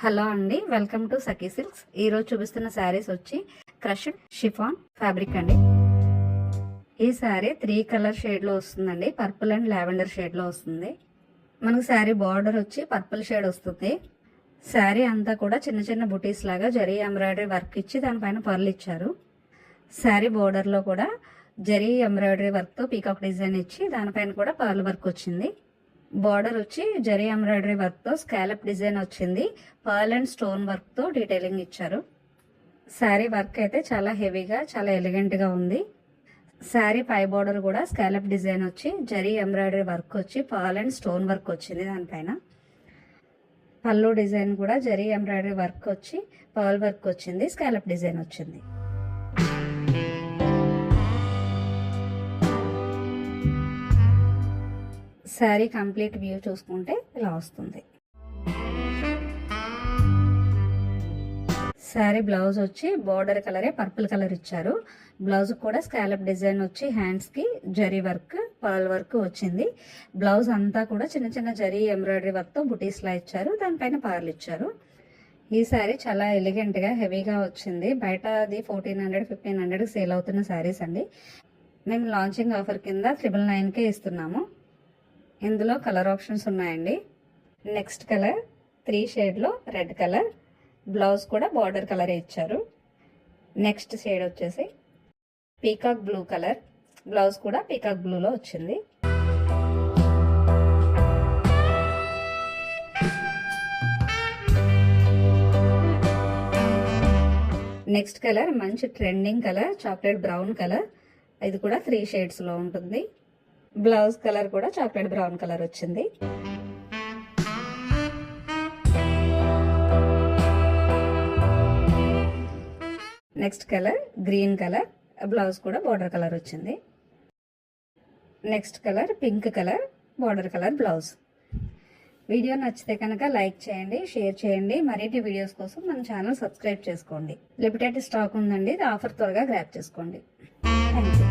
Hello అండి, welcome to Sakhi silks. ఈరోజు చూపిస్తున్న శారీస్ వచ్చి క్రష్డ్ షిఫాన్ ఫ్యాబ్రిక్ అండి. ఈ శారీ 3 కలర్ షేడ్లో వస్తుందండి. పర్పుల్ అండ్ లావెండర్ షేడ్లో వస్తుంది. మనకు శారీ బార్డర్ వచ్చి పర్పుల్ షేడ్ వస్తుంది. శారీ అంతా కూడా చిన్న చిన్న బుటీస్ లాగా జరీ ఎంబ్రాయిడరీ వర్క్ ఇచ్చి దానిపైన పర్ల్ ఇచ్చారు. శారీ బోర్డర్లో కూడా జరీ ఎంబ్రాయిడరీ వర్క్తో పీకాక్ డిజైన్ ఇచ్చి దానిపైన కూడా పర్ల్ వర్క్ వచ్చింది. బార్డర్ వచ్చి జరీ ఎంబ్రాయిడరీ వర్క్తో స్కాలప్ డిజైన్ వచ్చింది. పర్ల్ అండ్ స్టోన్ వర్క్తో డీటెయిలింగ్ ఇచ్చారు. శారీ వర్క్ అయితే చాలా హెవీగా చాలా ఎలిగెంట్గా ఉంది. శారీ పై బార్డర్ కూడా స్కాలప్ డిజైన్ వచ్చి జరీ ఎంబ్రాయిడరీ వర్క్ వచ్చి పర్ల్ అండ్ స్టోన్ వర్క్ వచ్చింది. దానిపైన పళ్ళు డిజైన్ కూడా జరీ ఎంబ్రాయిడరీ వర్క్ వచ్చి పర్ల్ వర్క్ వచ్చింది. స్కాలప్ డిజైన్ వచ్చింది. శారీ కంప్లీట్ వ్యూ చూసుకుంటే ఇలా వస్తుంది. శారీ బ్లౌజ్ వచ్చి బార్డర్ కలరే పర్పుల్ కలర్ ఇచ్చారు. బ్లౌజ్ కూడా స్కాలప్ డిజైన్ వచ్చి హ్యాండ్స్ కి జరీ వర్క్ పర్ల్ వర్క్ వచ్చింది. బ్లౌజ్ అంతా కూడా చిన్న చిన్న జరీ ఎంబ్రాయిడరీ వర్క్ తో బుటీస్ లా ఇచ్చారు. దానిపైన పర్ల్ ఇచ్చారు. ఈ శారీ చాలా ఎలిగెంట్ గా హెవీగా వచ్చింది. బయట అది 1400-1500 సేల్ అవుతున్న శారీస్ అండి. మేము లాంచింగ్ ఆఫర్ కింద 999కే ఇస్తున్నాము. ఇందులో కలర్ ఆప్షన్స్ ఉన్నాయండి. నెక్స్ట్ కలర్ 3 షేడ్లో రెడ్ కలర్. బ్లౌజ్ కూడా బార్డర్ కలరే ఇచ్చారు. నెక్స్ట్ షేడ్ వచ్చేసి పీకాక్ బ్లూ కలర్. బ్లౌజ్ కూడా పీకాక్ బ్లూలో వచ్చింది. నెక్స్ట్ కలర్ మంచి trending colour chocolate brown colour. ఇది కూడా 3 షేడ్స్లో ఉంటుంది. బ్లౌజ్ కలర్ కూడా చాక్లెట్ బ్రౌన్ కలర్ వచ్చింది. Next colour green colour. Blouse కూడా బార్డర్ కలర్ వచ్చింది. Next colour pink colour border colour blouse. Video నచ్చితే కనుక లైక్ చేయండి, షేర్ చేయండి. మరిన్ని వీడియోస్ కోసం మన ఛానల్ సబ్స్క్రైబ్ చేసుకోండి. లిమిటెడ్ స్టాక్ ఉందండి. ఆఫర్ త్వరగా గ్రాప్ చేసుకోండి. Thank you.